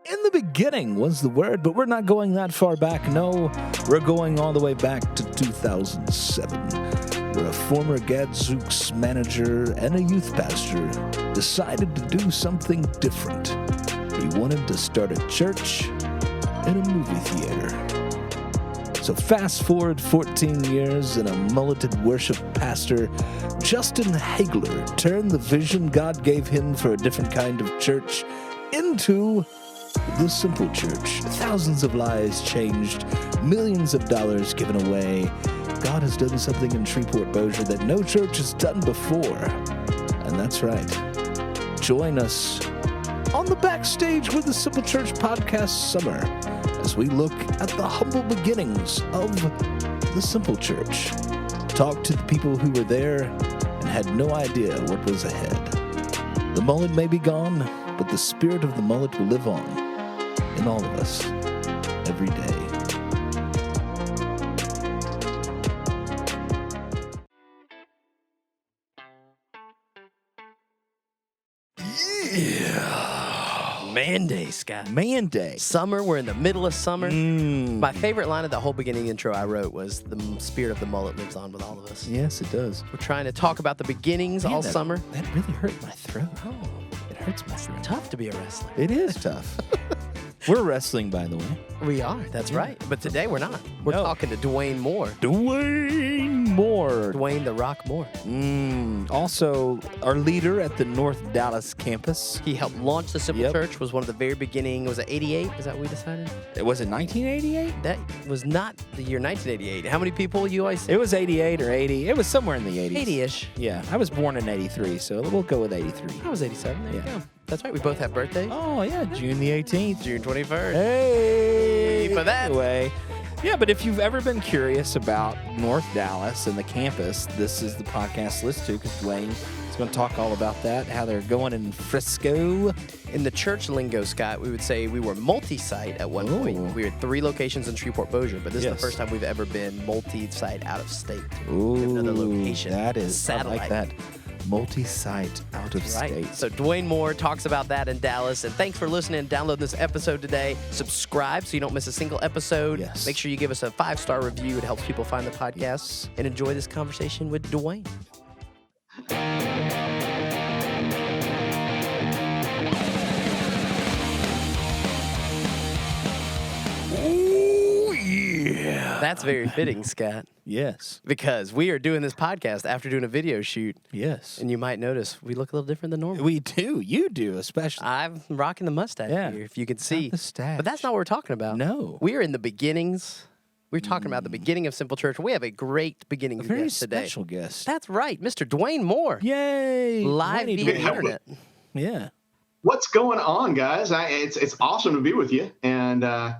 In the beginning was the Word, but we're not going that far back. No, we're going all the way back to 2007, where a former Gadzooks manager and a youth pastor decided to do something different. He wanted to start a church and a movie theater. So fast forward 14 years, and a mulleted worship pastor, Justin Hagler, turned the vision God gave him for a different kind of church into the simple church. Thousands of lives changed, millions of dollars given away. God has done something in Shreveport-Bossier that no church has done before. And that's right. Join us on the Backstage with the Simple Church podcast summer as we look at the humble beginnings of the simple church. Talk to the people who were there and had no idea what was ahead. The mullet may be gone, but the spirit of the mullet will live on in all of us every day. Yeah. Man Day, Scott. Man Day. Summer. We're in the middle of summer. My favorite line of the whole beginning intro I wrote was, the spirit of the mullet lives on with all of us. Yes, it does. We're trying to talk about the beginnings all summer. That really hurt my throat. Oh, It hurts my throat. tough to be a wrestler. It is tough. We're wrestling, by the way. We are. That's right. But today we're not. We're No. talking to Duane Moore. Duane Moore. Duane the Rock Moore. Also, our leader at the North Dallas campus. He helped launch the Simple Yep. Church, was one of the very beginning. Was it 88? Is that what we decided? Was it 1988? That was not the year 1988. How many people you always say? It was 88 or 80. It was somewhere in the 80s. 80-ish. Yeah, I was born in 83, so we'll go with 83. I was 87. There Yeah. you go. That's right. We both have birthdays. Oh, yeah, June the 18th. June 21st. Hey! For that. Anyway. Yeah, but if you've ever been curious about North Dallas and the campus, this is the podcast to listen to, because Duane is going to talk all about that, how they're going in Frisco. In the church lingo, Scott, we would say we were multi-site at one point. We had 3 locations in Shreveport-Bossier, but this is the first time we've ever been multi-site out of state. Ooh, another location. That is, satellite. I like that. Multi-site out of Right. state. So Duane Moore talks about that in Dallas. And thanks for listening and downloading this episode today. Subscribe so you don't miss a single episode. Yes. Make sure you give us a 5-star review. It helps people find the podcast. And enjoy this conversation with Duane. Oh, yeah. That's very fitting, Scott, Yes. because we are doing this podcast after doing a video shoot. Yes. And you might notice we look a little different than normal. We do. You do, especially. I'm rocking the mustache Yeah. here, if you can see. the stash. But that's not what we're talking about. No. We are in the beginnings. We're talking about the beginning of Simple Church. We have a great beginning A very guest today. special guest. That's right, Mr. Duane Moore. Yay. Live Duane, via Duane. internet. Yeah. What's going on, guys? It's awesome to be with you, and man,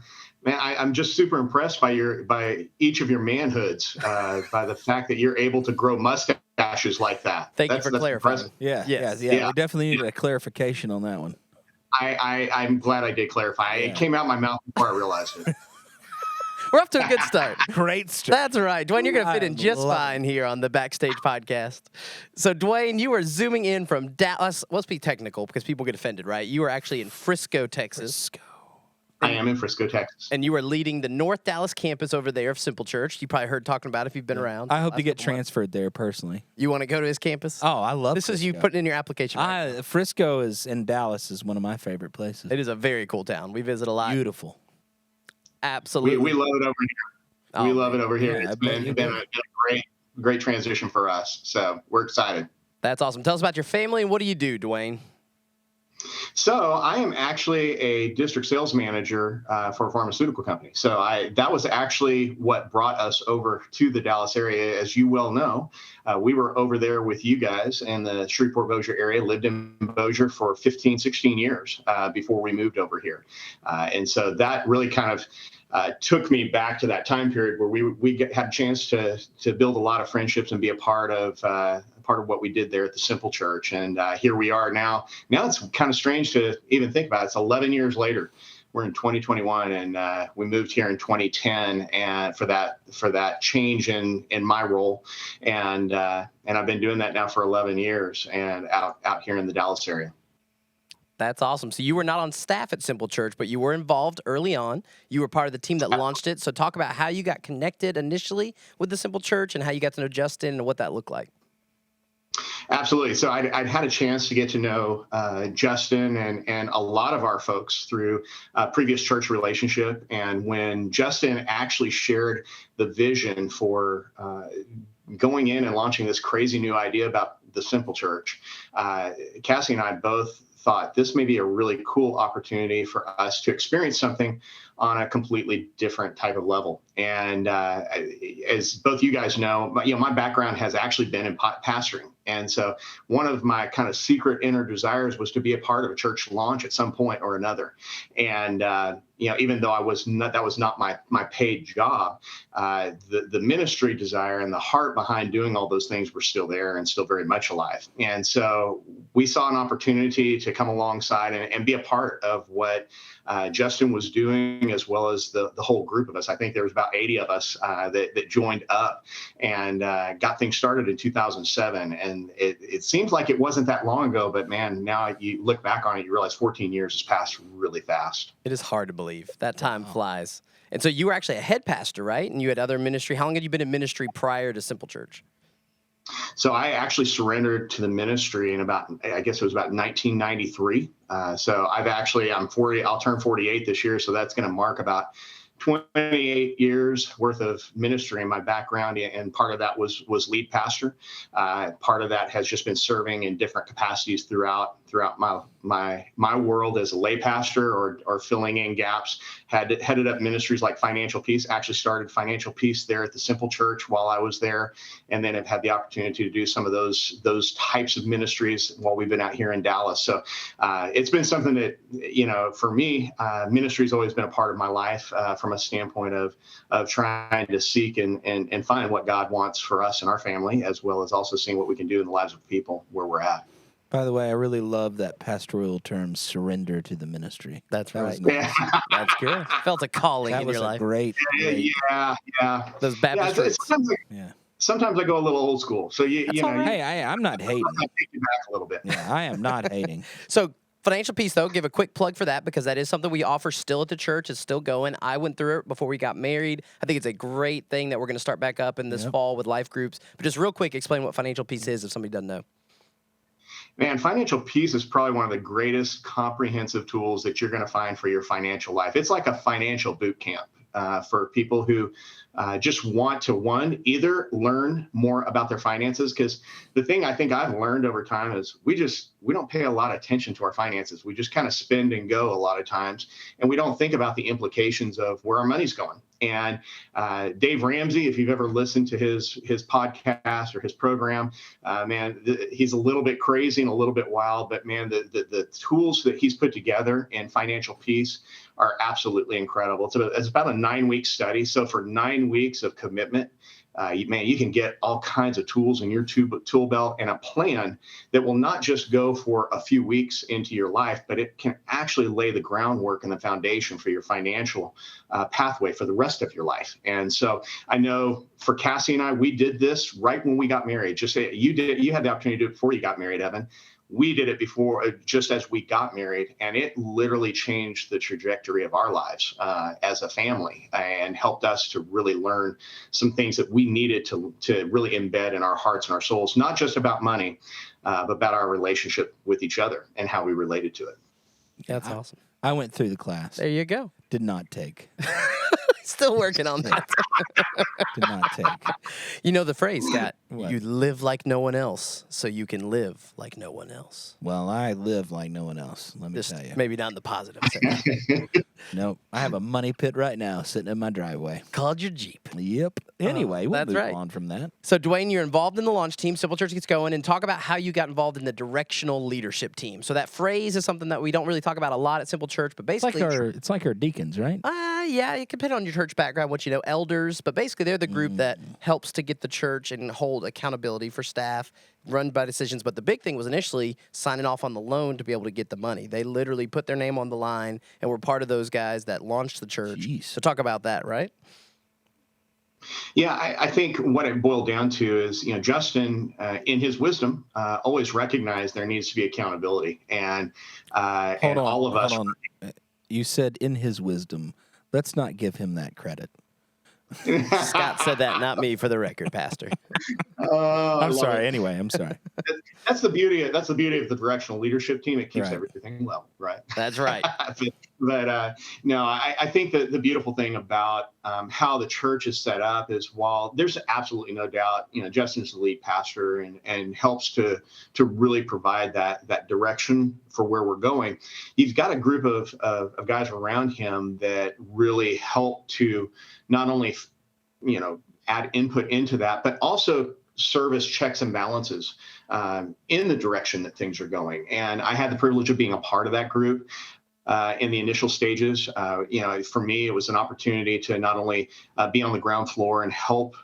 I'm just super impressed by each of your manhoods, by the fact that you're able to grow mustaches like that. Thank you for clarifying. impressive. Yeah. Yes. Yeah. We definitely need a clarification on that one. I'm glad I did clarify. Yeah. It came out my mouth before I realized it. We're off to a good start. Great start. That's right. Duane, you're going to fit in I'm just loving fine here on the Backstage podcast. So, Duane, you are zooming in from Dallas. Let's be technical because people get offended, right? You are actually in Frisco, Texas. I am in Frisco, Texas. And you are leading the North Dallas campus over there of Simple Church. You probably heard talking about it if you've been around. I hope to last get couple months. transferred there personally. You want to go to his campus? Oh, I love This is you Frisco. putting in your application. Right? Frisco is in Dallas is one of my favorite places. It is a very cool town. We visit a lot. Beautiful. Absolutely. We love it over here. Oh, We love it over here. yeah, I It's bet been you a great transition for us. So we're excited. That's awesome. Tell us about your family and what do you do, Duane? So I am actually a district sales manager for a pharmaceutical company. So that was actually what brought us over to the Dallas area. As you well know, we were over there with you guys in the Shreveport-Bossier area, lived in Bossier for 15, 16 years before we moved over here. And so that really kind of took me back to that time period where we had a chance to build a lot of friendships and be a part of what we did there at the Simple Church. And here we are now. Now it's kind of strange to even think about. It's 11 years later. We're in 2021, and we moved here in 2010, and for that change in my role, and I've been doing that now for 11 years, and out here in the Dallas area. That's awesome. So you were not on staff at Simple Church, but you were involved early on. You were part of the team that launched it. So talk about how you got connected initially with the Simple Church and how you got to know Justin and what that looked like. Absolutely. So I'd had a chance to get to know Justin and a lot of our folks through previous church relationship. And when Justin actually shared the vision for going in and launching this crazy new idea about the Simple Church, Cassie and I both thought this may be a really cool opportunity for us to experience something on a completely different type of level. And as both you guys know, my background has actually been in pastoring. And so one of my kind of secret inner desires was to be a part of a church launch at some point or another. And, even though that was not my paid job, the ministry desire and the heart behind doing all those things were still there and still very much alive. And so we saw an opportunity to come alongside and be a part of what Justin was doing, as well as the whole group of us. I think there was about 80 of us that joined up and got things started in 2007. And it seems like it wasn't that long ago, but man, now you look back on it, you realize 14 years has passed really fast. It is hard to believe. That time flies. And so you were actually a head pastor, right? And you had other ministry. How long had you been in ministry prior to Simple Church? So I actually surrendered to the ministry in I guess it was about 1993. So I'm 40, I'll turn 48 this year. So that's going to mark about 28 years worth of ministry in my background, and part of that was lead pastor. Part of that has just been serving in different capacities throughout my world as a lay pastor or filling in gaps. Headed up ministries like Financial Peace. Actually started Financial Peace there at the Simple Church while I was there, and then have had the opportunity to do some of those types of ministries while we've been out here in Dallas. So it's been something that for me, ministry's always been a part of my life from a standpoint of trying to seek and find what God wants for us and our family, as well as also seeing what we can do in the lives of people where we're at. By the way, I really love that pastoral term, surrender to the ministry. That's right. Nice. That's good. Felt a calling in your life. Great. Yeah. Those Baptist roots. Sometimes I go a little old school. So, right. Hey, I'm not hating. I'll take you back a little bit. Yeah, I am not hating. So Financial Peace, though, give a quick plug for that because that is something we offer still at the church. It's still going. I went through it before we got married. I think it's a great thing that we're going to start back up in this fall with life groups. But just real quick, explain what Financial Peace is if somebody doesn't know. Man, Financial Peace is probably one of the greatest comprehensive tools that you're going to find for your financial life. It's like a financial boot camp for people who just want to, either learn more about their finances. Because the thing I think I've learned over time is we don't pay a lot of attention to our finances. We just kind of spend and go a lot of times. And we don't think about the implications of where our money's going. And Dave Ramsey, if you've ever listened to his podcast or his program, he's a little bit crazy and a little bit wild, but man, the tools that he's put together in Financial Peace are absolutely incredible. It's about a 9-week study. So for 9 weeks of commitment, you can get all kinds of tools in your tool belt and a plan that will not just go for a few weeks into your life, but it can actually lay the groundwork and the foundation for your financial pathway for the rest of your life. And so I know for Cassie and I, we did this right when we got married. You had the opportunity to do it before you got married, Evan. We did it before, just as we got married, and it literally changed the trajectory of our lives as a family and helped us to really learn some things that we needed to really embed in our hearts and our souls, not just about money, but about our relationship with each other and how we related to it. That's awesome. I went through the class. There you go. Did not take. Still working on that. Did not take. You know the phrase, Scott. What? You live like no one else, so you can live like no one else. Well, I live like no one else, let me tell you. Maybe not in the positive sense. Nope. I have a money pit right now sitting in my driveway. Called your Jeep. Yep. Anyway, we'll move right. on from that. So, Duane, you're involved in the launch team. Simple Church gets going, and talk about how you got involved in the Directional Leadership Team. So that phrase is something that we don't really talk about a lot at Simple Church, but basically... It's like our deacons, right? Yeah, it can depend on your church background, what you know, elders, but basically they're the group that helps to get the church and hold accountability for staff, run by decisions. But the big thing was initially signing off on the loan to be able to get the money. They literally put their name on the line and were part of those guys that launched the church. Jeez. So talk about that, right? Yeah, I think what it boiled down to is, Justin, in his wisdom, always recognized there needs to be accountability, and all of us. Hold on. You said in his wisdom. Let's not give him that credit. Scott said that, not me, for the record, Pastor. I'm sorry. Anyway, I'm sorry. That's the beauty of the directional leadership team. It keeps everything level, right? That's right. But no, I think that the beautiful thing about how the church is set up is, while there's absolutely no doubt, Justin's the lead pastor and helps to really provide that direction for where we're going. He's got a group of guys around him that really help to not only add input into that, but also serve as checks and balances in the direction that things are going. And I had the privilege of being a part of that group in the initial stages. For me, it was an opportunity to not only be on the ground floor and help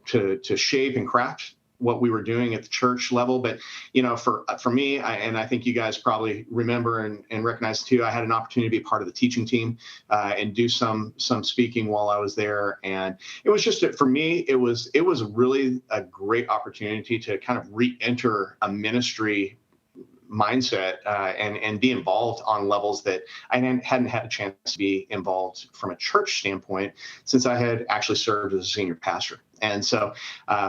to shape and craft what we were doing at the church level. But, for me, and I think you guys probably remember and recognize too, I had an opportunity to be part of the teaching team and do some speaking while I was there. And it was just, for me, it was really a great opportunity to kind of re-enter a ministry mindset and be involved on levels that I hadn't had a chance to be involved from a church standpoint since I had actually served as a senior pastor. And so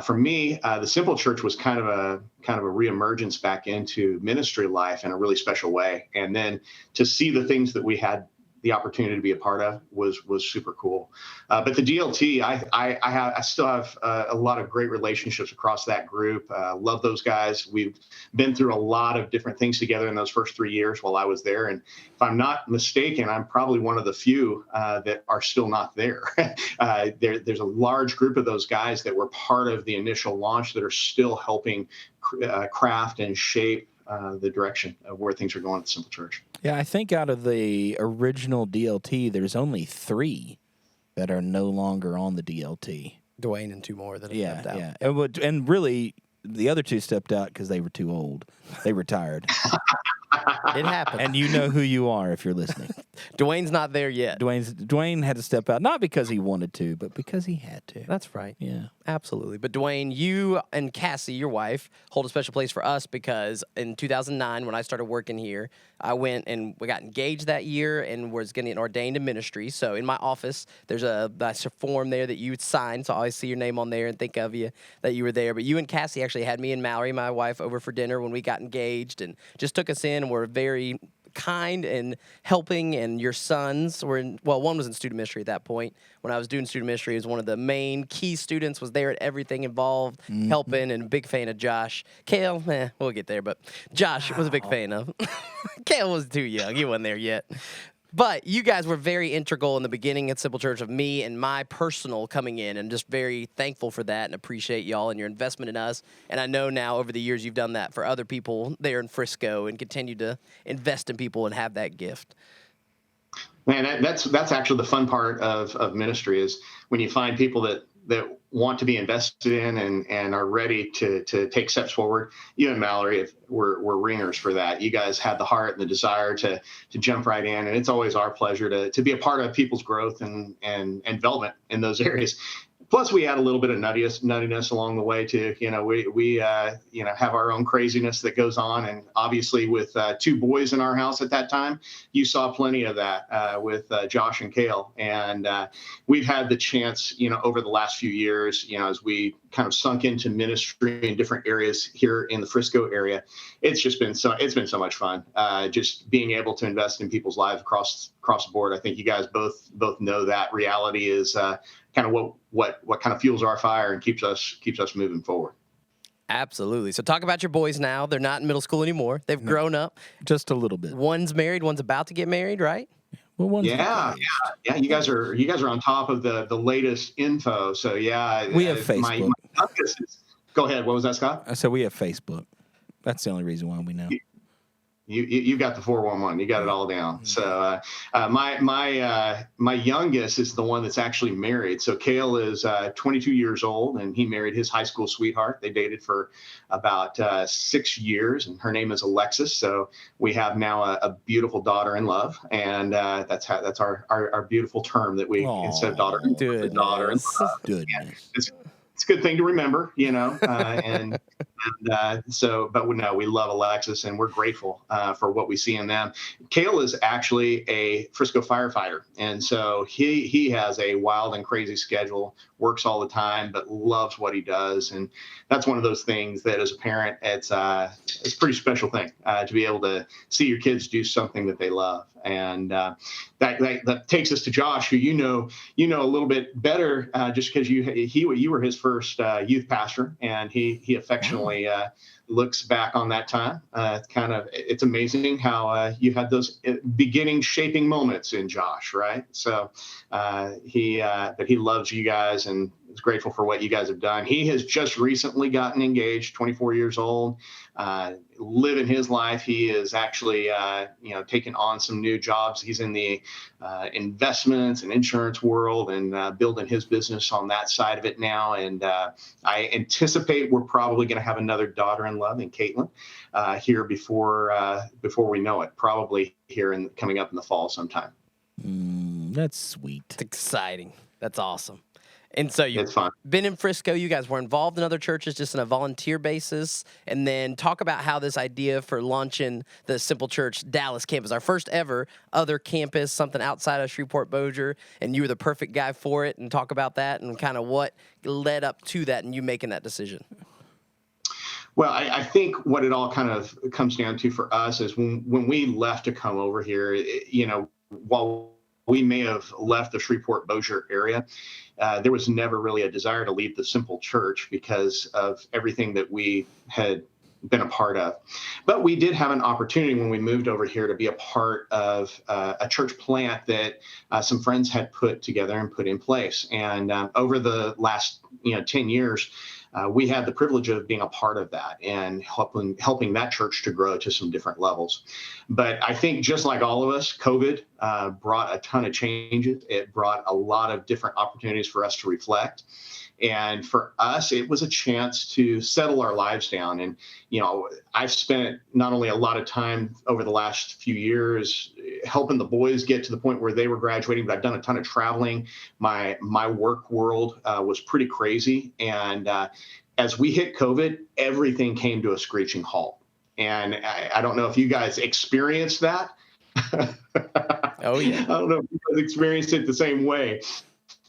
for me, the Simple Church was kind of a reemergence back into ministry life in a really special way. And then to see the things that we had the opportunity to be a part of was super cool. But the DLT, I still have a lot of great relationships across that group. Love those guys. We've been through a lot of different things together in those first 3 years while I was there. And if I'm not mistaken, I'm probably one of the few that are still not there. There's a large group of those guys that were part of the initial launch that are still helping craft and shape the direction of where things are going at the Simple Church. Yeah, I think out of the original DLT, there's only 3 that are no longer on the DLT. Duane and 2 more that have stepped out. Yeah, and really, the other 2 stepped out because they were too old. They retired. It happened. And you know who you are if you're listening. Duane's not there yet. Duane had to step out, not because he wanted to, but because he had to. That's right. Yeah. Absolutely. But Duane, you and Cassie, your wife, hold a special place for us because in 2009, when I started working here, I went and we got engaged that year and was getting ordained in ministry. So in my office, there's a form there that you would sign. So I always see your name on there and think of you, that you were there. But you and Cassie actually had me and Mallory, my wife, over for dinner when we got engaged and just took us in and were very kind and helping. And your sons were one was in student ministry at that point. When I was doing student ministry, he was one of the main key students, was there at everything involved, helping, and a big fan of Josh. Kale, we'll get there, but Josh was a big fan of. Kale was too young. He wasn't there yet. But you guys were very integral in the beginning at Simple Church of me and my personal coming in, and just very thankful for that and appreciate y'all and your investment in us. And I know now over the years you've done that for other people there in Frisco and continue to invest in people and have that gift. Man, that's actually the fun part of ministry, is when you find people that want to be invested in and are ready to take steps forward. You and Mallory were ringers for that. You guys had the heart and the desire to jump right in, and it's always our pleasure to be a part of people's growth and development in those areas. Plus, we add a little bit of nuttiness along the way too. We have our own craziness that goes on, and obviously with 2 boys in our house at that time, you saw plenty of that with Josh and Kale. And we've had the chance, over the last few years, as we kind of sunk into ministry in different areas here in the Frisco area, it's been so much fun. Just being able to invest in people's lives across the board. I think you guys both know that reality is kind of what kind of fuels our fire and keeps us moving forward. Absolutely. So talk about your boys now. They're not in middle school anymore. They've grown up. Just a little bit. One's married, one's about to get married, right? Well, yeah. You guys are on top of the latest info. So yeah, we have Facebook. My go ahead. What was that, Scott? I said we have Facebook. That's the only reason why we know. You got the 411. You got it all down. So my youngest is the one that's actually married. So Cale is 22 years old, and he married his high school sweetheart. They dated for about 6 years, and her name is Alexis. So we have now a beautiful daughter in love, and that's our beautiful term that we instead of daughter in love. It's a good thing to remember, but we love Alexis, and we're grateful for what we see in them. Cale is actually a Frisco firefighter, and so he has a wild and crazy schedule, works all the time, but loves what he does, and that's one of those things that, as a parent, it's a pretty special thing to be able to see your kids do something that they love. And that takes us to Josh, who you know a little bit better, just because you were his first youth pastor, and he affectionately looks back on that time. It's amazing how you had those beginning shaping moments in Josh, right? So he loves you guys and is grateful for what you guys have done. He has just recently gotten engaged, 24 years old, living his life. He is actually, taking on some new jobs. He's in the investments and insurance world, and building his business on that side of it now. And I anticipate we're probably going to have another daughter-in-law in Caitlin here before we know it. Probably here coming up in the fall sometime. That's sweet. It's exciting. That's awesome. And so you've been in Frisco. You guys were involved in other churches just on a volunteer basis. And then talk about how this idea for launching the Simple Church Dallas campus, our first ever other campus, something outside of Shreveport-Bossier, and you were the perfect guy for it. And talk about that and kind of what led up to that and you making that decision. Well, I think what it all kind of comes down to for us is when we left to come over here, while we may have left the Shreveport-Bossier area, there was never really a desire to leave the Simple Church because of everything that we had been a part of. But we did have an opportunity when we moved over here to be a part of a church plant that some friends had put together and put in place. And over the last 10 years, we had the privilege of being a part of that and helping that church to grow to some different levels. But I think just like all of us, COVID brought a ton of changes. It brought a lot of different opportunities for us to reflect. And for us, it was a chance to settle our lives down. And, I've spent not only a lot of time over the last few years helping the boys get to the point where they were graduating, but I've done a ton of traveling. My work world was pretty crazy. And as we hit COVID, everything came to a screeching halt. And I don't know if you guys experienced that. Oh, yeah. I don't know if you guys experienced it the same way.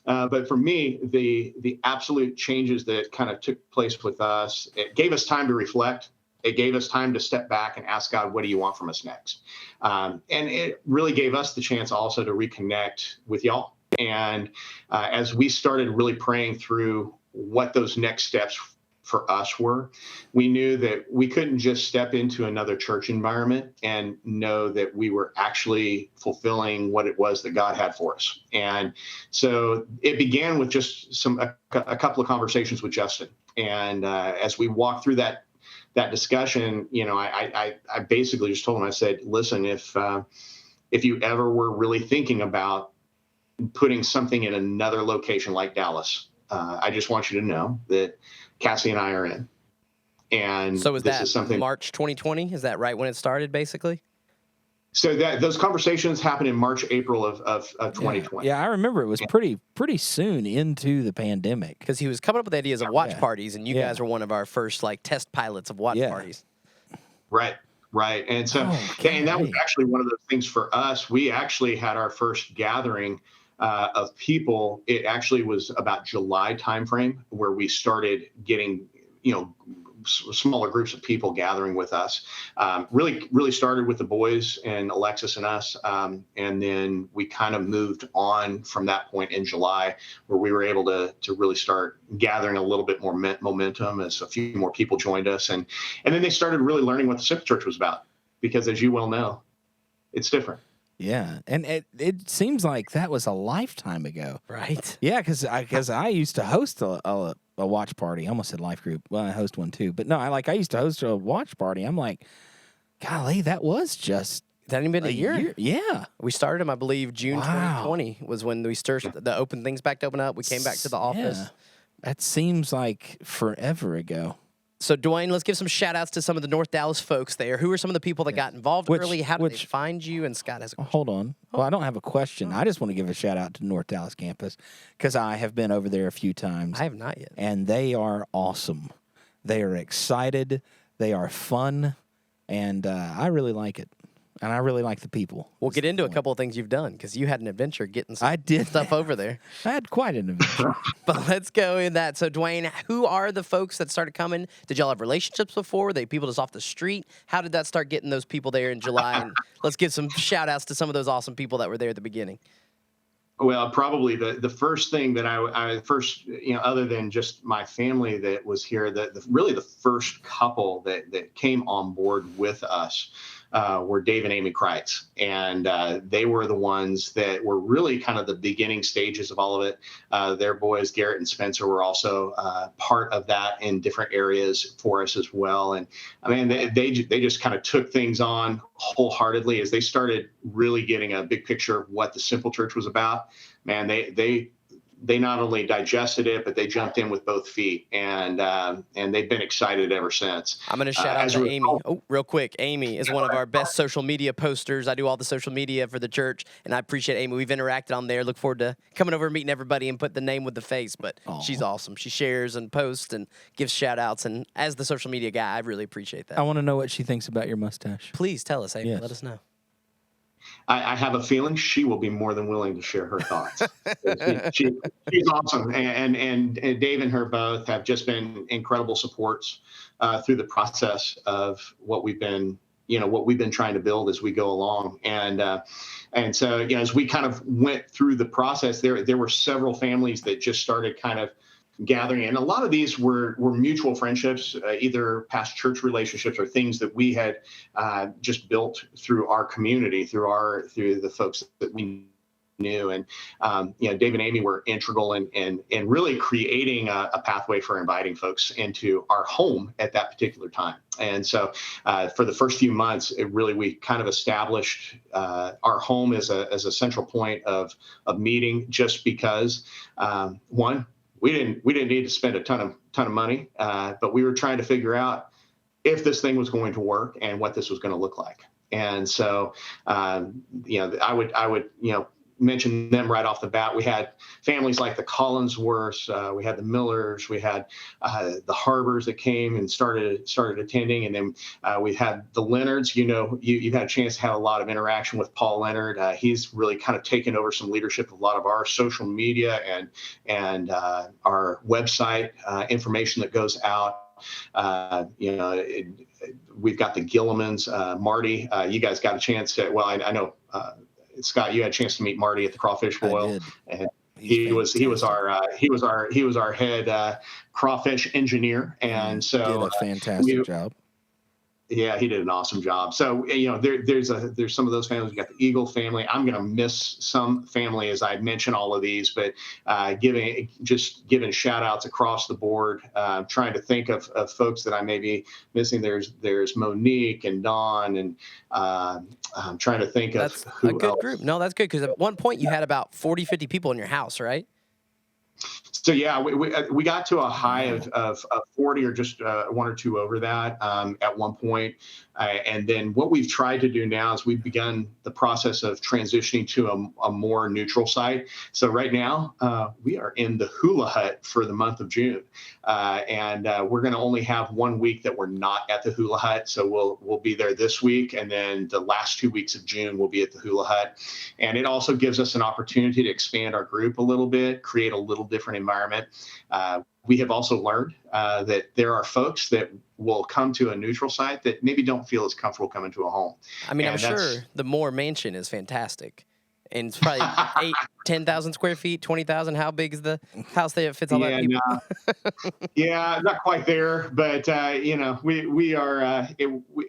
But for me, the absolute changes that kind of took place with us, it gave us time to reflect. It gave us time to step back and ask God, what do you want from us next? And it really gave us the chance also to reconnect with y'all. And as we started really praying through what those next steps for us were, we knew that we couldn't just step into another church environment and know that we were actually fulfilling what it was that God had for us. And so it began with just a couple of conversations with Justin. And as we walked through that discussion, I basically just told him, I said, listen, if you ever were really thinking about putting something in another location like Dallas, I just want you to know that Cassie and I are in. And so is that March 2020? Is that right when it started, basically? So those conversations happened in March, April of 2020. Yeah, I remember it was pretty soon into the pandemic. Because he was coming up with ideas of watch parties, and you guys were one of our first test pilots of watch parties. Right. And so, and that was actually one of the things for us. We actually had our first gathering of people. It actually was about July timeframe where we started getting, smaller groups of people gathering with us. Really started with the boys and Alexis and us. And then we kind of moved on from that point in July, where we were able to really start gathering a little bit more momentum as a few more people joined us. And then they started really learning what the Simple Church was about, because as you well know, it's different. Yeah, and it seems like that was a lifetime ago. Right. Yeah, because I used to host a watch party. I almost said life group. Well, I host one too. But no, I used to host a watch party. I'm like, Golly, that was just That ain't been a year. Yeah. We started them, I believe, June Wow. 2020 was when we started the open things back to open up. We came back to the office. Yeah. That seems like forever ago. So, Duane, let's give some shout-outs to some of the North Dallas folks there. Who are some of the people that got involved early? How did they find you? And Scott has a question. Hold on. Well, I don't have a question. I just want to give a shout-out to North Dallas campus because I have been over there a few times. I have not yet. And they are awesome. They are excited. They are fun. And I really like it. And I really like the people. We'll get into a couple of things you've done because you had an adventure getting some stuff over there. I had quite an adventure. But let's go in that. So, Duane, who are the folks that started coming? Did y'all have relationships before? Were they people just off the street? How did that start getting those people there in July? And let's give some shout outs to some of those awesome people that were there at the beginning. Well, probably the first thing that I first, other than just my family that was here, really the first couple that came on board with us were Dave and Amy Kreitz. And they were the ones that were really kind of the beginning stages of all of it. Their boys, Garrett and Spencer, were also part of that in different areas for us as well. And I mean, they just kind of took things on wholeheartedly as they started really getting a big picture of what the Simple Church was about. Man, they not only digested it, but they jumped in with both feet, and they've been excited ever since. I'm going to shout out to Amy. Oh, real quick. Amy is one of our best social media posters. I do all the social media for the church, and I appreciate Amy. We've interacted on there. Look forward to coming over and meeting everybody and put the name with the face, but she's awesome. She shares and posts and gives shout outs, and as the social media guy, I really appreciate that. I want to know what she thinks about your mustache. Please tell us, Amy. Yes. Let us know. I have a feeling she will be more than willing to share her thoughts. She's awesome, and Dave and her both have just been incredible supports through the process of what we've been trying to build as we go along. And so as we kind of went through the process, there were several families that just started kind of gathering, and a lot of these were mutual friendships, either past church relationships or things that we had just built through our community, through the folks that we knew. And Dave and Amy were integral in really creating a pathway for inviting folks into our home at that particular time. And so for the first few months, we kind of established our home as a central point of meeting, just because one, we didn't need to spend a ton of money, but we were trying to figure out if this thing was going to work and what this was going to look like. And so, I would mention them right off the bat. We had families like the Collinsworths, we had the Millers, we had the Harbors that came and started attending, and then we had the Leonards. You've had a chance to have a lot of interaction with Paul Leonard. He's really kind of taken over some leadership of a lot of our social media and our website information that goes out. We've got the Gillimans, Marty. You guys got a chance to. Well, I know. Scott, you had a chance to meet Marty at the Crawfish Boil, and he was our head crawfish engineer, and so did a fantastic job. Yeah, he did an awesome job. So there's some of those families. We got the Eagle family. I'm going to miss some family as I mention all of these, but giving shout outs across the board. Trying to think of folks that I may be missing. There's Monique and Dawn, and I'm trying to think of who a good else. group. No, that's good, because at one point you had about 40, 50 people in your house, right? So yeah, we got to a high of 40 or just one or two over that at one point. And then what we've tried to do now is we've begun the process of transitioning to a more neutral site. So right now we are in the Hula Hut for the month of June. And we're going to only have 1 week that we're not at the Hula Hut. So we'll be there this week. And then the last 2 weeks of June, we'll be at the Hula Hut. And it also gives us an opportunity to expand our group a little bit, create a little different environment. We have also learned that there are folks that will come to a neutral site that maybe don't feel as comfortable coming to a home. I mean, I'm sure the Moore Mansion is fantastic. And it's probably 10,000 square feet, 20,000. How big is the house that fits all that people? Yeah, not quite there, but we are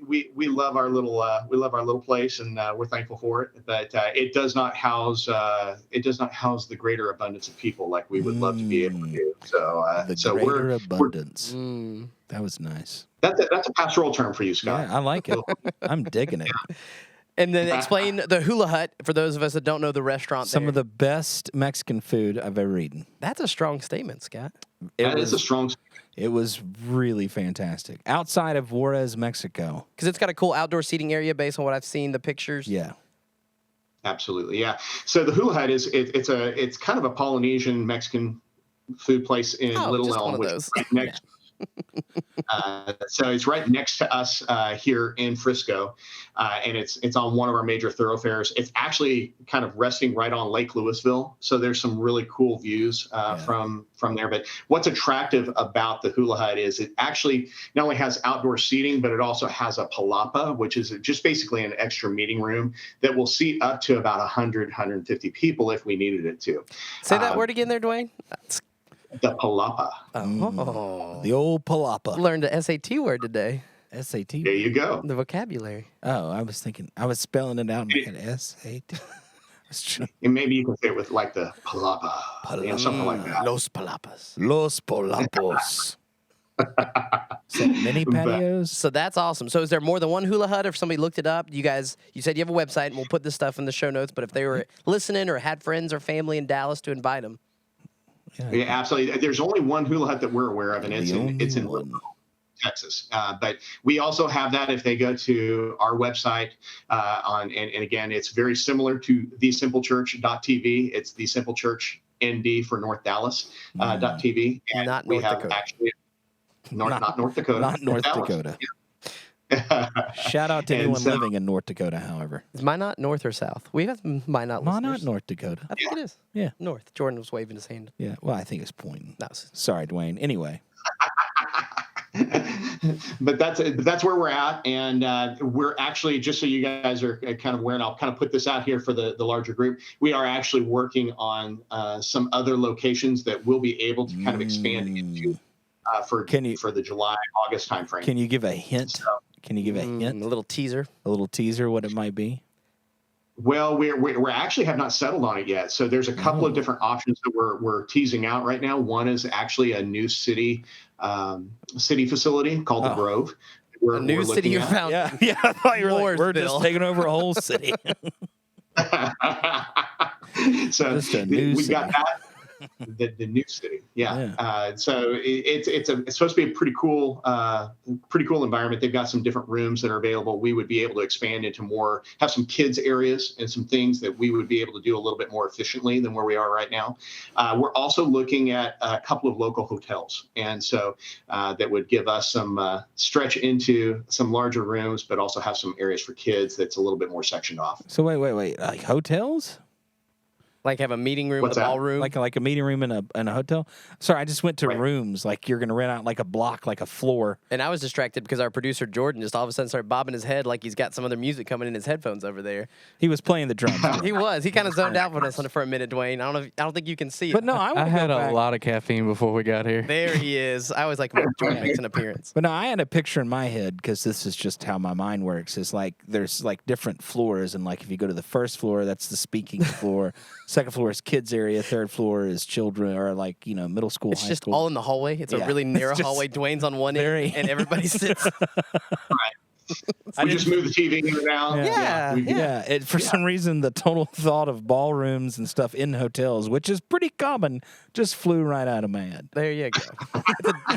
we love our little place, and we're thankful for it. But it does not house the greater abundance of people like we would love to be able to do. So the greater abundance. That was nice. That's a pastoral term for you, Scott. Yeah, I like it. I'm digging it. And then explain the Hula Hut for those of us that don't know the restaurant. Some there. of the best Mexican food I've ever eaten. That's a strong statement, Scott. That is a strong. It was really fantastic. Outside of Juarez, Mexico. Because it's got a cool outdoor seating area based on what I've seen, the pictures. Yeah. Absolutely, yeah. So the Hula Hut it's kind of a Polynesian Mexican food place in Little just Elm, one of which those. is right next. So it's right next to us here in Frisco, and it's on one of our major thoroughfares. It's actually kind of resting right on Lake Louisville, so there's some really cool views from there. But what's attractive about the Hula Hut is it actually not only has outdoor seating, but it also has a palapa, which is just basically an extra meeting room that will seat up to about 150 people if we needed it to. Say that word again there, Duane. The palapa. Oh. The old palapa. Learned a SAT word today. SAT. There you go. The vocabulary. Oh, I was spelling it out in my head. SAT. And maybe you can say it with like the palapa, something like that. Los palapas. Los Polapos. So mini patios. So that's awesome. So is there more than one Hula Hut? Or if somebody looked it up, you said you have a website, and we'll put this stuff in the show notes. But if they were listening or had friends or family in Dallas, to invite them. Yeah, absolutely. There's only one Hula Hut that we're aware of, and it's in Texas. But we also have that if they go to our website and again, it's very similar to thesimplecchurch.tv. It's the Simple Church ND for North Dallas .tv. And not we North have Dakota. actually not North Dakota. Not North Dakota. Shout out to anyone living in North Dakota, however. Is Minot north or south? We have Minot listeners. Minot, North Dakota. I think it is. Yeah. North. Jordan was waving his hand. Yeah, well, I think it's pointing. No. Sorry, Duane. Anyway. But that's where we're at, and we're actually, just so you guys are kind of aware, and I'll kind of put this out here for the larger group, we are actually working on some other locations that we'll be able to kind of expand into for the July, August timeframe. Can you give a hint? Can you give a hint? A little teaser. A little teaser what it might be? Well, we actually have not settled on it yet. So there's a couple of different options that we're teasing out right now. One is actually a new city facility called the Grove. A new city you found. Yeah. I thought you were like, we're just Mooresville. taking over a whole city. So Just a new we've got city. that. The new city, so it's supposed to be a pretty cool environment. They've got some different rooms that are available. We would be able to expand into more, have some kids areas and some things that we would be able to do a little bit more efficiently than where we are right now. We're also looking at a couple of local hotels, and so that would give us some stretch into some larger rooms, but also have some areas for kids that's a little bit more sectioned off. So wait. Like hotels? Like have a meeting room What's with a that? ballroom. Like a meeting room in a hotel? Sorry, I just went to rooms. Like you're going to rent out like a block, like a floor. And I was distracted because our producer Jordan just all of a sudden started bobbing his head like he's got some other music coming in his headphones over there. He was playing the drums. He was. He kind of zoned out for us for a minute, Duane. I don't think you can see it. But no, I had a lot of caffeine before we got here. There he is. I was like, Jordan makes an appearance. But no, I had a picture in my head because this is just how my mind works. It's like there's like different floors, and like if you go to the first floor, that's the speaking floor. Second floor is kids area. Third floor is children or like middle school. It's high just school. all in the hallway. It's a really narrow It's just hallway. Dwayne's on one very- end, and everybody sits. We just moved the TV in and out. Yeah. For some reason, the total thought of ballrooms and stuff in hotels, which is pretty common, just flew right out of my head. There you go.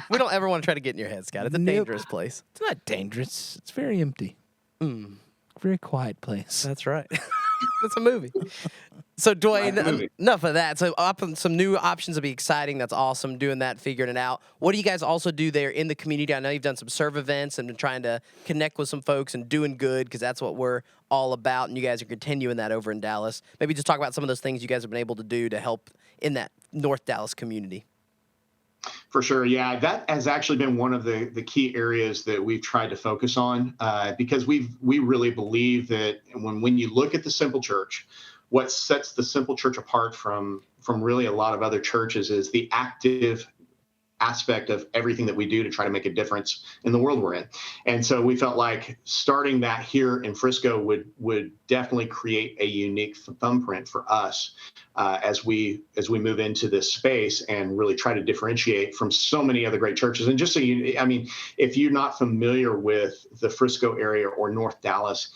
We don't ever want to try to get in your head, Scott. It's a dangerous place. It's not dangerous. It's very empty. Very quiet place. That's right. That's a movie. So, Duane, enough of that. So, some new options will be exciting. That's awesome, doing that, figuring it out. What do you guys also do there in the community? I know you've done some serve events and been trying to connect with some folks and doing good because that's what we're all about, and you guys are continuing that over in Dallas. Maybe just talk about some of those things you guys have been able to do to help in that North Dallas community. For sure. Yeah, that has actually been one of the key areas that we've tried to focus on because we really believe that when you look at the Simple Church, what sets the Simple Church apart from really a lot of other churches is the active aspect of everything that we do to try to make a difference in the world we're in. And so we felt like starting that here in Frisco would definitely create a unique thumbprint for us as we move into this space and really try to differentiate from so many other great churches. And just so you, I mean, if you're not familiar with the Frisco area or North Dallas,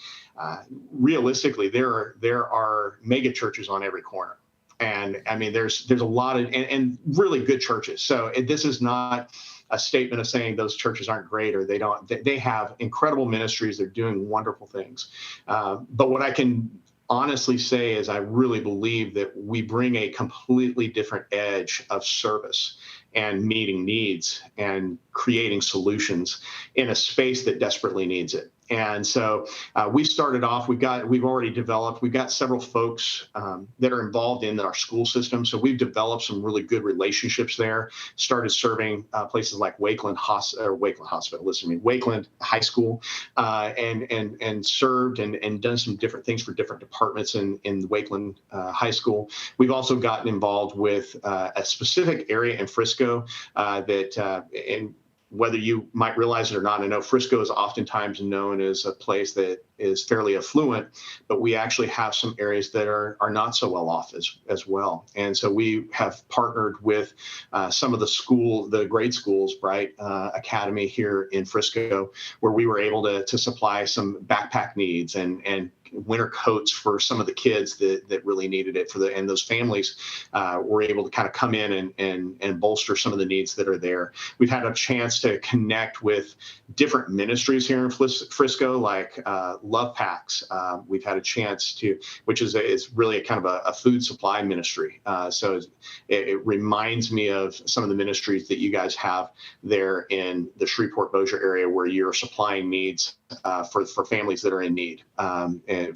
realistically, there are mega churches on every corner. And I mean, there's a lot of and really good churches. So this is not a statement of saying those churches aren't great or they have incredible ministries. They're doing wonderful things. But what I can honestly say is I really believe that we bring a completely different edge of service and meeting needs and creating solutions in a space that desperately needs it. And so we started off, we've got several folks that are involved in our school system. So we've developed some really good relationships there, started serving places like Wakeland High School, and served and done some different things for different departments in Wakeland High School. We've also gotten involved with a specific area in Frisco and whether you might realize it or not, I know Frisco is oftentimes known as a place that is fairly affluent, but we actually have some areas that are not so well off as well. And so we have partnered with some of the grade schools, Bright Academy here in Frisco, where we were able to supply some backpack needs and winter coats for some of the kids that really needed it and those families were able to kind of come in and bolster some of the needs that are there. We've had a chance to connect with different ministries here in Frisco, like Love Packs. We've had a chance which is really a kind of a food supply ministry. So it reminds me of some of the ministries that you guys have there in the Shreveport-Bossier area, where you're supplying needs for families that are in need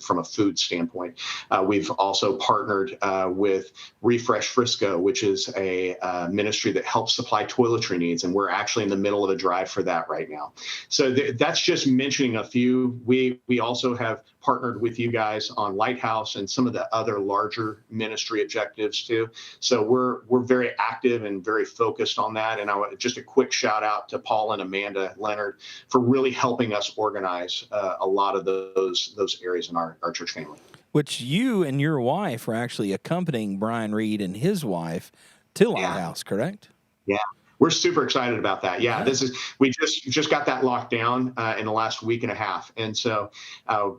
from a food standpoint. We've also partnered with Refresh Frisco, which is a ministry that helps supply toiletry needs, and we're actually in the middle of a drive for that right now. So that's just mentioning a few. We also have partnered with you guys on Lighthouse and some of the other larger ministry objectives too. So we're very active and very focused on that. And just a quick shout out to Paul and Amanda Leonard for really helping us organize a lot of those areas in our church family. Which you and your wife were actually accompanying Brian Reed and his wife to Lighthouse, correct? Yeah. We're super excited about that. Yeah, we just got that locked down in the last week and a half. And so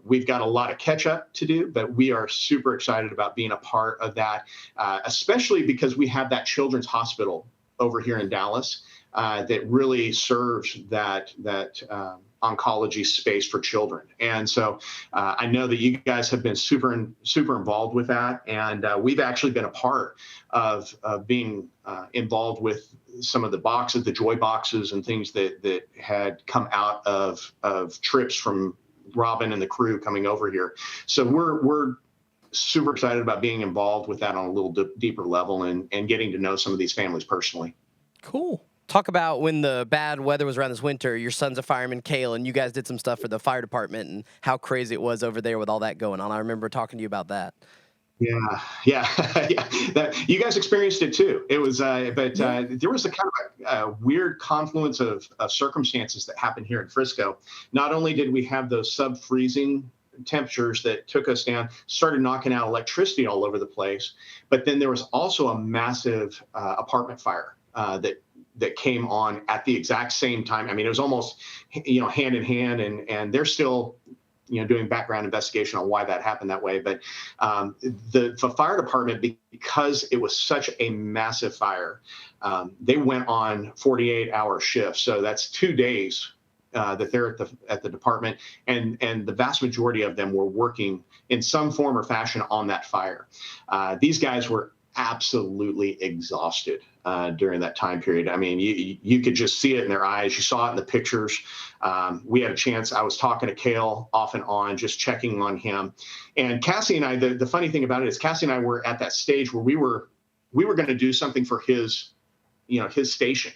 we've got a lot of catch up to do, but we are super excited about being a part of that, especially because we have that children's hospital over here in Dallas that really serves that oncology space for children. And so I know that you guys have been super involved with that. And we've actually been a part of being involved with some of the joy boxes and things that had come out of trips from Robin and the crew coming over here. So we're super excited about being involved with that on a little deeper level and getting to know some of these families personally. Cool. Talk about when the bad weather was around this winter, your son's a fireman, Kale, and you guys did some stuff for the fire department and how crazy it was over there with all that going on. I remember talking to you about that. Yeah. That you guys experienced it too. It was, there was a kind of a weird confluence of circumstances that happened here in Frisco. Not only did we have those sub-freezing temperatures that took us down, started knocking out electricity all over the place, but then there was also a massive apartment fire that came on at the exact same time. I mean, it was almost, hand in hand, and they're still, doing background investigation on why that happened that way. But the fire department, because it was such a massive fire, they went on 48-hour shifts. So that's 2 days that they're at the department, and the vast majority of them were working in some form or fashion on that fire. These guys were absolutely exhausted during that time period. I mean, you could just see it in their eyes. You saw it in the pictures. We had a chance. I was talking to Kale off and on, just checking on him. And Cassie and I, the funny thing about it is Cassie and I were at that stage where we were going to do something for his station.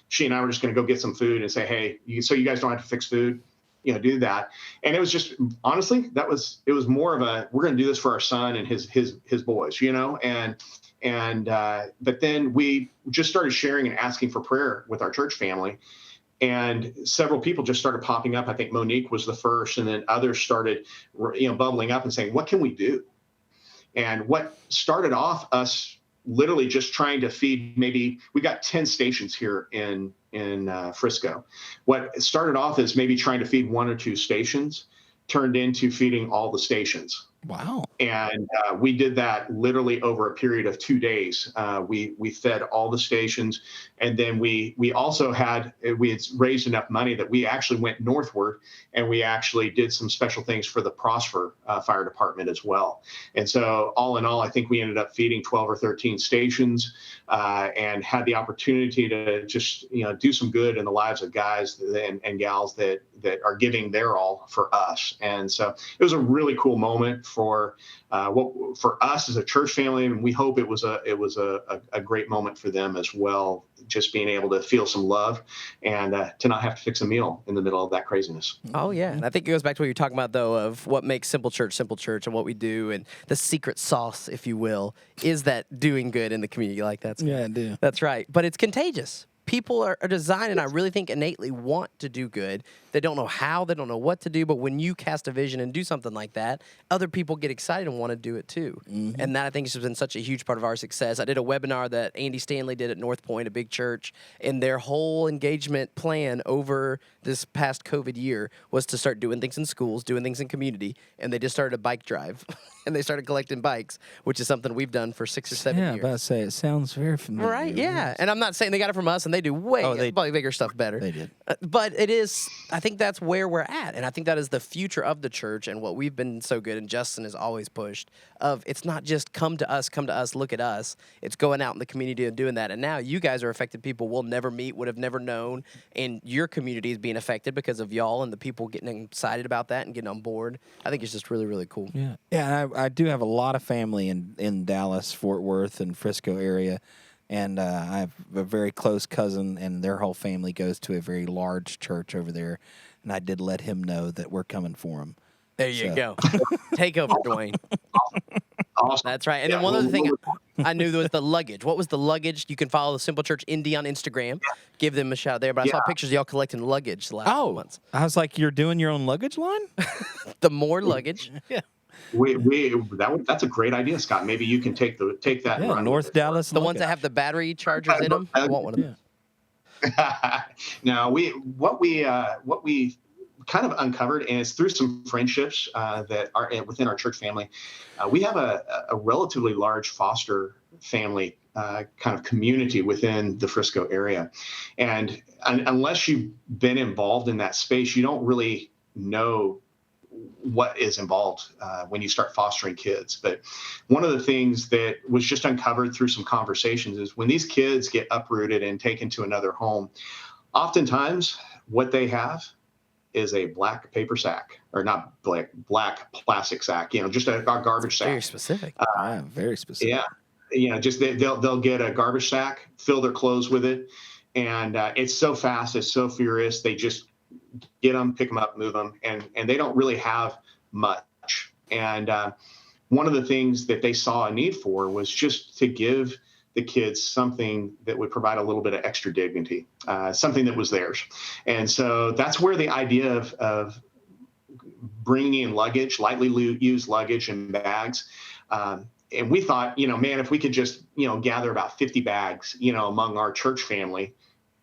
She and I were just going to go get some food and say, hey, so you guys don't have to fix food, do that. And it was just, honestly, it was more of we're going to do this for our son and his boys, and And but then we just started sharing and asking for prayer with our church family. And several people just started popping up. I think Monique was the first, and then others started, bubbling up and saying, "What can we do?" And what started off us literally just trying to feed, maybe we got 10 stations here in Frisco. What started off as maybe trying to feed 1 or 2 stations turned into feeding all the stations. Wow. And we did that literally over a period of 2 days. We fed all the stations, and then we also had raised enough money that we actually went northward, and we actually did some special things for the Prosper Fire Department as well. And so all in all, I think we ended up feeding 12 or 13 stations, and had the opportunity to just do some good in the lives of guys and gals that are giving their all for us. And so it was a really cool moment for us as a church family, and we hope it was a great moment for them as well, just being able to feel some love and to not have to fix a meal in the middle of that craziness. Oh yeah, and I think it goes back to what you're talking about though, of what makes Simple Church, and what we do, and the secret sauce, if you will, is that doing good in the community like that. Yeah, I do. That's right, but it's contagious. People are designed, and I really think innately want to do good. They don't know how, they don't know what to do, but when you cast a vision and do something like that, other people get excited and want to do it too. Mm-hmm. And that, I think, has been such a huge part of our success. I did a webinar that Andy Stanley did at North Point, a big church, and their whole engagement plan over this past COVID year was to start doing things in schools, doing things in community, and they just started a bike drive, and they started collecting bikes, which is something we've done for 6 or 7 years. Yeah, about to say, it sounds very familiar. Right, yeah. And I'm not saying they got it from us, and they do probably bigger stuff better. They did. But it is, I think that's where we're at. And I think that is the future of the church, and what we've been so good, and Justin has always pushed, of it's not just come to us, look at us. It's going out in the community and doing that. And now you guys are affected people we'll never meet, would have never known, and your community is being affected because of y'all and the people getting excited about that and getting on board. I think it's just really, really cool. Yeah. Yeah, and I do have a lot of family in Dallas, Fort Worth, and Frisco area. And I have a very close cousin, and their whole family goes to a very large church over there. And I did let him know that we're coming for him. There you go. Take over, Duane. Awesome. That's right. And then one other thing I knew was the luggage. What was the luggage? You can follow the Simple Church Indy on Instagram. Give them a shout there. But I saw pictures of y'all collecting luggage the last few months. I was like, you're doing your own luggage line? The more luggage. Yeah. That's a great idea, Scott. Maybe you can take that. Yeah, North Dallas. The ones that have the battery chargers in them. I want one of them. Now, what we kind of uncovered, and it's through some friendships that are within our church family. We have a relatively large foster family kind of community within the Frisco area, and unless you've been involved in that space, you don't really know what is involved when you start fostering kids. But one of the things that was just uncovered through some conversations is when these kids get uprooted and taken to another home, oftentimes what they have is a black paper sack, or not black plastic sack, just a garbage sack. Very specific. Very specific. Yeah. Just they'll get a garbage sack, fill their clothes with it. And it's so fast. It's so furious. They just get them, pick them up, move them, and they don't really have much. And one of the things that they saw a need for was just to give the kids something that would provide a little bit of extra dignity, something that was theirs. And so that's where the idea of bringing in luggage, lightly used luggage and bags. And we thought, man, if we could just, gather about 50 bags, among our church family,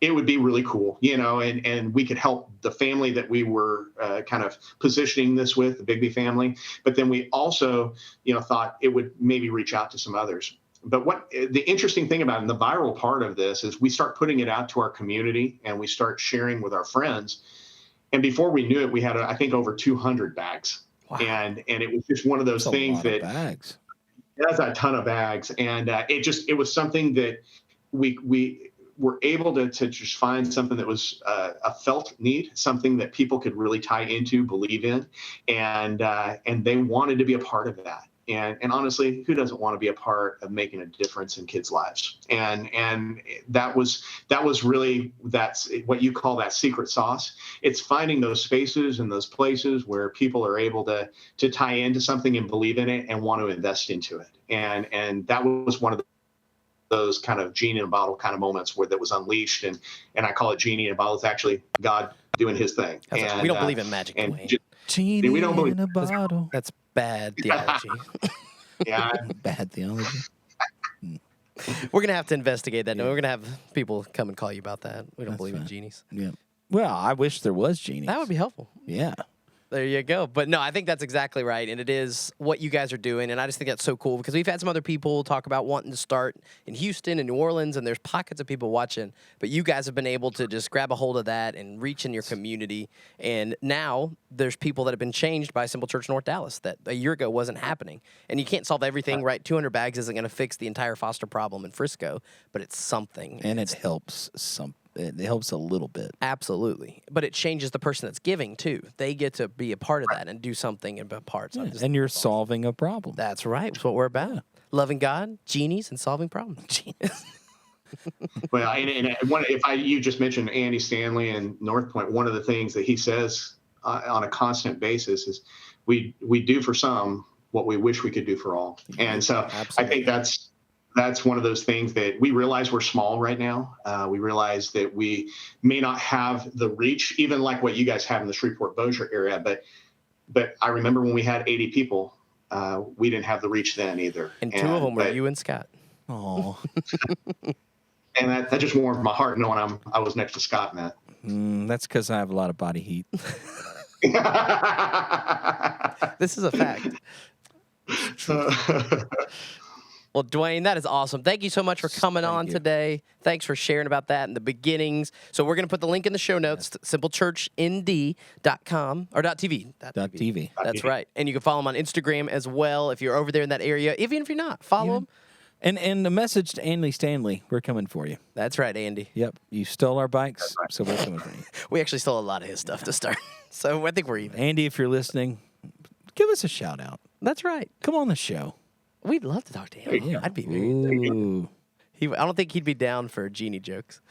it would be really cool, and we could help the family that we were kind of positioning this with, the Bigby family. But then we also, thought it would maybe reach out to some others. But what the interesting thing about it, and the viral part of this, is we start putting it out to our community and we start sharing with our friends. And before we knew it, we had, I think, over 200 bags. Wow. And it was just one of those things that bags. That's a ton of bags. And it was something that we were able to just find something that was a felt need, something that people could really tie into, believe in, and they wanted to be a part of that. And honestly, who doesn't want to be a part of making a difference in kids' lives? And that was really, that's what you call that secret sauce. It's finding those spaces and those places where people are able to tie into something and believe in it and want to invest into it. And that was one of those kind of genie in a bottle kind of moments where that was unleashed, and I call it genie in a bottle. It's actually God doing His thing. And we don't believe in magic, and Duane. Genie we don't believe in a bottle. That's bad theology. yeah. Bad theology. We're going to have to investigate that. No, we're going to have people come and call you about that. We don't That's believe in fine. genies. Yeah. Well, I wish there was genies. That would be helpful. Yeah. There you go. But no, I think that's exactly right. And it is what you guys are doing. And I just think that's so cool because we've had some other people talk about wanting to start in Houston and New Orleans, and there's pockets of people watching. But you guys have been able to just grab a hold of that and reach in your community. And now there's people that have been changed by Simple Church North Dallas that a year ago wasn't happening. And you can't solve everything, right? 200 bags isn't going to fix the entire foster problem in Frisco, but it's something. And it helps it helps a little bit. Absolutely. But it changes the person that's giving, too. They get to be a part of that and do something and be a part. So And you're solving a problem. That's right. That's what we're about. Loving God, genies, and solving problems. Well, and you just mentioned Andy Stanley and North Point, one of the things that he says on a constant basis is we do for some what we wish we could do for all. And so Absolutely. I think that's one of those things that we realize we're small right now. We realize that we may not have the reach, even like what you guys have in the Shreveport-Bossier area. But I remember when we had 80 people, we didn't have the reach then either. And two of them were you and Scott. Oh. And that just warmed my heart knowing I was next to Scott in that. That's because I have a lot of body heat. This is a fact. Well, Duane, that is awesome. Thank you so much for coming on today. Thanks for sharing about that and the beginnings. So we're going to put the link in the show notes, simplechurchnd.com or .tv. .tv. That's right. And you can follow them on Instagram as well if you're over there in that area. Even if you're not, follow them. And the message to Andy Stanley, we're coming for you. That's right, Andy. Yep. You stole our bikes, so we're coming for you. We actually stole a lot of his stuff to start. So I think we're even. Andy, if you're listening, give us a shout out. That's right. Come on the show. We'd love to talk to him. Yeah. I'd be very. Ooh. I don't think he'd be down for genie jokes.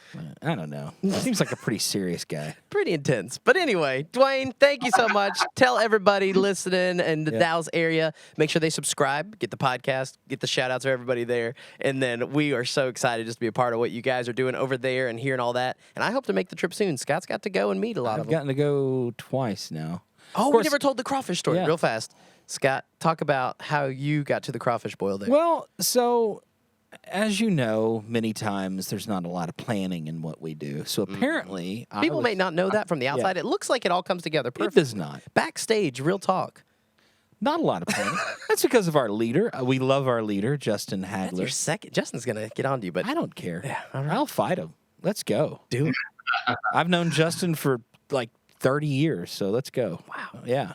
I don't know. Seems like a pretty serious guy. Pretty intense. But anyway, Duane, thank you so much. Tell everybody listening in the Dallas area, make sure they subscribe, get the podcast, get the shout outs for everybody there. And then we are so excited just to be a part of what you guys are doing over there and hearing all that. And I hope to make the trip soon. Scott's got to go and meet a lot of I've them. gotten to go twice now. Oh, we never told the crawfish story. Yeah. Real fast. Scott, talk about how you got to the crawfish boil there. Well, so as you know, many times there's not a lot of planning in what we do. So apparently, People may not know that from the outside. It looks like it all comes together It perfect. does not. Backstage, real talk. Not a lot of planning. That's because of our leader. We love our leader, Justin That's Hagler. your second. Justin's going to get on to you, but I don't care. Yeah, all right. I'll fight him. Let's go. do it. I've known Justin for like 30 years, so let's go. Wow. Yeah.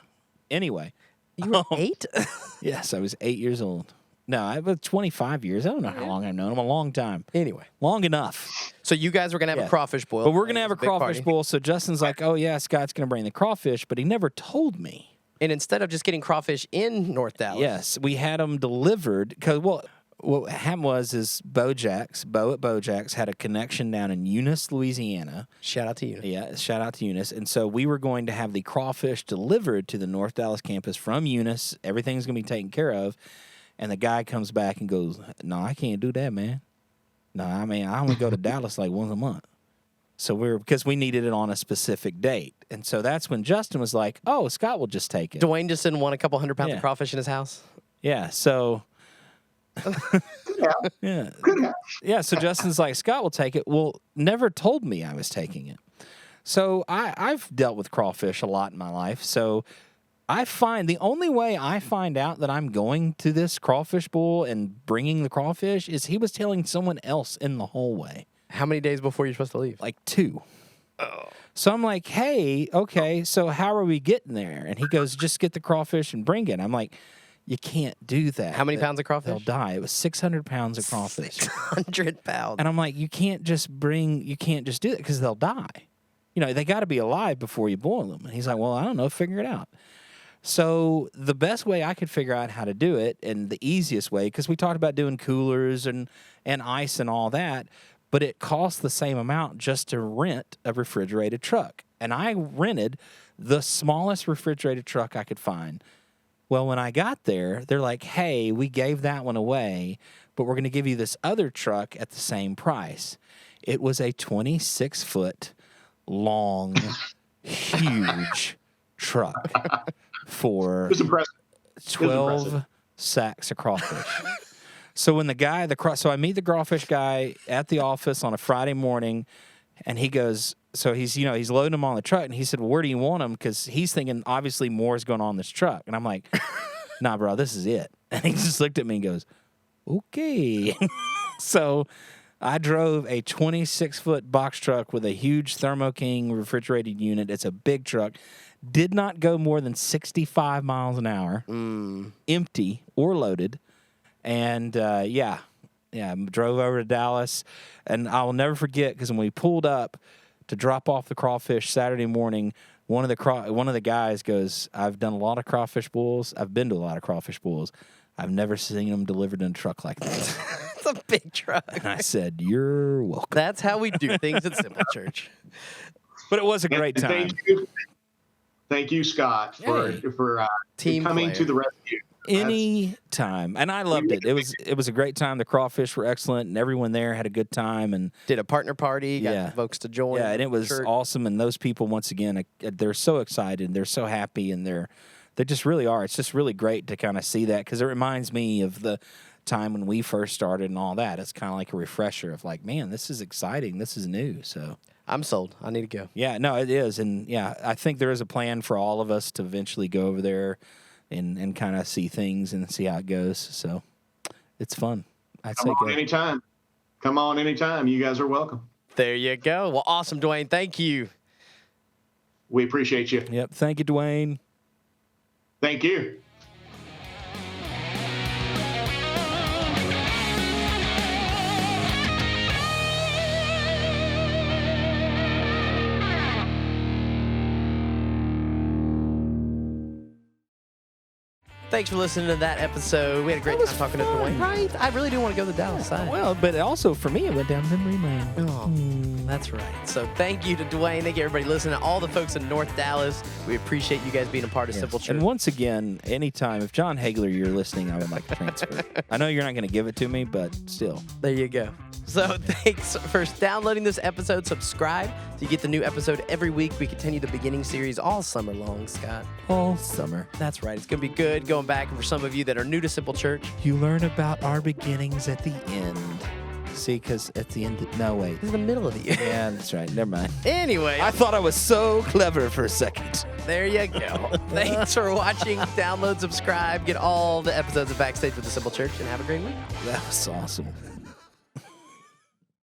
Anyway. You were 8? Yes, I was 8 years old. No, I was 25 years. I don't know how long I've known him. A long time. Anyway. Long enough. So you guys were going to have a crawfish boil. But we're going to have a It was big crawfish party. boil. So Justin's like, oh, yeah, Scott's going to bring the crawfish, but he never told me. And instead of just getting crawfish in North Dallas. Yes, we had them delivered because, well, what happened is Bo at Bojack's had a connection down in Eunice, Louisiana. Shout out to you. Yeah, shout out to Eunice. And so we were going to have the crawfish delivered to the North Dallas campus from Eunice. Everything's going to be taken care of. And the guy comes back and goes, no, I can't do that, man. No, I mean, I only go to Dallas like once a month. So because we needed it on a specific date. And so that's when Justin was like, oh, Scott will just take it. Duane just didn't want a couple 100 pounds of crawfish in his house. Yeah, so... yeah. Yeah, so Justin's like, Scott will take it. Well, never told me I was taking it. So I've dealt with crawfish a lot in my life. So the only way I find out that I'm going to this crawfish bowl and bringing the crawfish is he was telling someone else in the hallway. How many days before you're supposed to leave? Like 2. So I'm like, hey, okay, so how are we getting there? And he goes, just get the crawfish and bring it. I'm like, you can't do that. How many pounds of crawfish? They'll die. It was 600 pounds of crawfish. 600 pounds. And I'm like, you can't just do it because they'll die. You know, they got to be alive before you boil them. And he's like, well, I don't know, figure it out. So the best way I could figure out how to do it, and the easiest way, because we talked about doing coolers and ice and all that, but it costs the same amount just to rent a refrigerated truck. And I rented the smallest refrigerated truck I could find. Well, when I got there, they're like, hey, we gave that one away, but we're going to give you this other truck at the same price. It was a 26-foot long, huge truck for It's impressive. 12 sacks of crawfish. So when so I meet the crawfish guy at the office on a Friday morning, and he goes, so he's loading them on the truck, and he said, well, where do you want them? Because he's thinking obviously more is going on this truck. And I'm like, nah, bro, this is it. And he just looked at me and goes, okay. So I drove a 26-foot box truck with a huge Thermo King refrigerated unit. It's a big truck. Did not go more than 65 miles an hour, empty or loaded. And, drove over to Dallas. And I will never forget, because when we pulled up to drop off the crawfish Saturday morning, one of the guys goes, I've done a lot of crawfish bowls. I've been to a lot of crawfish bowls. I've never seen them delivered in a truck like this. It's a big truck. And I said, you're welcome. That's how we do things at Simple Church. But it was a great time. Thank you, Scott, for Team coming player. to the rescue. Any time. And I loved it. It was a great time. The crawfish were excellent, and everyone there had a good time. And Did a partner party, got folks to join. yeah, and it was church. awesome. And those people, once again, they're so excited. They're so happy, and they just really are. It's just really great to kind of see that, because it reminds me of the time when we first started and all that. It's kind of like a refresher of like, man, this is exciting. This is new. So I'm sold. I need to go. yeah, no, it is. And yeah, I think there is a plan for all of us to eventually go over there and kind of see things and see how it goes. So it's fun. I'd say go. Anytime. Come on anytime. You guys are welcome. There you go. Well, awesome, Duane. Thank you. We appreciate you. Yep. Thank you, Duane. Thank you. Thanks for listening to that episode. We had a great time talking to Duane. Right? I really do want to go to the Dallas side. Well, but also for me, it went down memory lane. Oh, that's right. So thank you to Duane. Thank you, everybody listening. All the folks in North Dallas. We appreciate you guys being a part of Simple Church. And once again, anytime, if John Hagler, you're listening, I would like to transfer. I know you're not going to give it to me, but still. There you go. So thanks for downloading this episode. Subscribe so you get the new episode every week. We continue the beginning series all summer long, Scott. All summer. That's right. It's going to be good going back. And for some of you that are new to Simple Church, You learn about our beginnings at the end. See, because at the end, no, wait. this is the middle of the year. Yeah, that's right. Never mind. Anyway, I thought I was so clever for a second. there you go. Thanks for watching. Download, subscribe, get all the episodes of Backstage with the Simple Church, and have a great week. That was awesome.